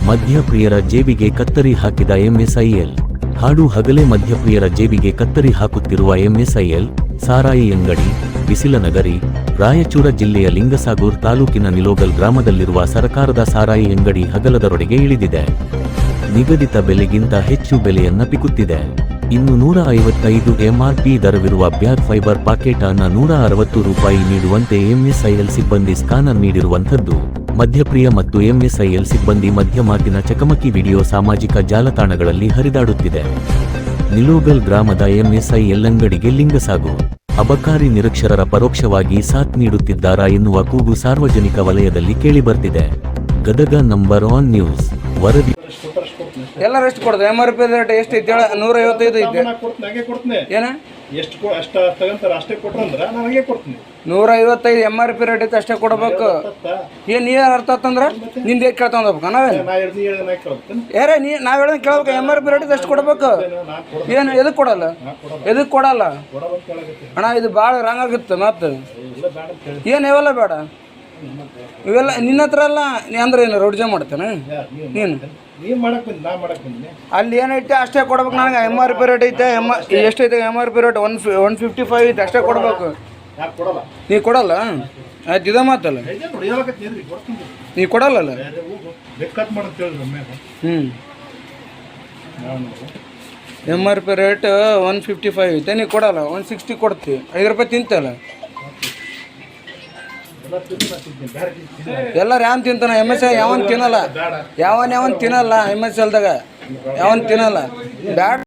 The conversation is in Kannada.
ಮದ್ಯಪ್ರಿಯರ ಜೇಬಿಗೆ ಕತ್ತರಿ ಹಾಕಿದ ಎಂಎಸ್ಐಎಲ್. ಹಾಡು ಹಗಲೇ ಮದ್ಯಪ್ರಿಯರ ಜೇಬಿಗೆ ಕತ್ತರಿ ಹಾಕುತ್ತಿರುವ ಎಂಎಸ್ಐಎಲ್ ಸಾರಾಯಿ ಅಂಗಡಿ ಬಿಸಿಲನಗರಿ ರಾಯಚೂರ ಜಿಲ್ಲೆಯ ಲಿಂಗಸಾಗೂರ್ ತಾಲೂಕಿನ ನಿಲೋಗಲ್ ಗ್ರಾಮದಲ್ಲಿರುವ ಸರಕಾರದ ಸಾರಾಯಿ ಅಂಗಡಿ ಹಗಲದರೊಡೆಗೆ ಇಳಿದಿದೆ. ನಿಗದಿತ ಬೆಲೆಗಿಂತ ಹೆಚ್ಚು ಬೆಲೆಯನ್ನ ಪಿಕ್ಕುತ್ತಿದೆ. ಇನ್ನು 155 ಎಂಆರ್ಪಿ ದರವಿರುವ ಬ್ಯಾಗ್ ಫೈಬರ್ ಪಾಕೆಟ್ ಅನ್ನ 160 ರೂಪಾಯಿ ನೀಡುವಂತೆ ಎಂಎಸ್ಐಎಲ್ ಸಿಬ್ಬಂದಿ ಸ್ಕಾನರ್ ನೀಡಿರುವಂಥದ್ದು ಮದ್ಯಪ್ರಿಯ ಮತ್ತು ಎಂಎಸ್ಐಎಲ್ ಸಿಬ್ಬಂದಿ ಮಧ್ಯ ಮಾತಿನ ಚಕಮಕಿ ವಿಡಿಯೋ ಸಾಮಾಜಿಕ ಜಾಲತಾಣಗಳಲ್ಲಿ ಹರಿದಾಡುತ್ತಿದೆ. ನಿಲೋಗಲ್ ಗ್ರಾಮದ ಎಂಎಸ್ಐಎಲ್ ಅಂಗಡಿಗೆ ಲಿಂಗಸಾಗೂರ್ ಅಬಕಾರಿ ನಿರೀಕ್ಷರರ ಪರೋಕ್ಷವಾಗಿ ಸಾಥ್ ನೀಡುತ್ತಿದ್ದಾರಾ ಎನ್ನುವ ಕೂಗು ಸಾರ್ವಜನಿಕ ವಲಯದಲ್ಲಿ ಕೇಳಿಬರ್ತಿದೆ. ಗದಗ ನಂಬರ್ 1 ನ್ಯೂಸ್ ವರದಿ. ಎಲ್ಲ ಎಷ್ಟು ಕೊಡ್ದೆ MRP ರೇಟ್ ಎಷ್ಟು ಐತಿ 155 ಐತಿ ಏನ ಎಷ್ಟು ಅಷ್ಟ ತಗಂತಾರ ಅಷ್ಟೇ ಕೊಟ್ರಂದ್ರ ನಾನು ಹಂಗೆ ಕೊಡ್ತೀನಿ. 155 MRP ರೇಟ್ ಐತಿ ಅಷ್ಟೇ ಕೊಡಬೇಕು. ಏನ್ ನೀ ಅರ್ಥ ಆತಂದ್ರ ನಿಂದ ಕೇಳ್ತಂದ್ ಹೋಗ್ಬೇಕ ನಾವೇನು ಯಾರೇ ನಾವ್ ಹೇಳೋದ್ ಕೇಳ್ಬೇಕು. MRP ರೇಟ್ ಅಷ್ಟು ಕೊಡ್ಬೇಕು. ಏನು ಎದಕ್ ಕೊಡಲ್ಲ ಅಣ್ಣ ಇದು ಭಾಳ ರಾಂಗ್ ಆಗುತ್ತೆ. ಮತ್ತೆ ಏನು ಇವೆಲ್ಲ ಬೇಡ ಇವೆಲ್ಲ ನಿನ್ನ ಹತ್ರ ಅಲ್ಲ ಅಂದ್ರೆ ಏನು ರೋಡ್ ಜಾಮ್ ಮಾಡ್ತೇನೆ ನೀನು ಅಲ್ಲಿ ಏನೈತೆ ಅಷ್ಟೇ ಕೊಡ್ಬೇಕು. ನನಗೆ MRP ರೇಟ್ ಐತೆ ಎಷ್ಟೈತೆ MRP ರೇಟ್ 155 ಐತೆ ಅಷ್ಟೇ ಕೊಡ್ಬೇಕು. ನೀ ಕೊಡಲ್ಲ ಆಯ್ತು ಇದ ಮಾತಲ್ಲ ನೀ ಕೊಡಲ್ಲಲ್ಲ. MRP ರೇಟ್ 155 ಐತೆ ನೀ ಕೊಡಲ್ಲ 160 ಕೊಡ್ತೀವಿ. 5 ರೂಪಾಯಿ ತಿಂತಲ್ಲ. ಎಲ್ಲರೂ ಯಾವನ್ ತಿಂತಾನ MSI ಯಾವನ್ ತಿನ್ನಲ್ಲ. MSLದಾಗ ಯಾವನ್ ತಿನ್ನಲ್ಲ ಬ್ಯಾಡ.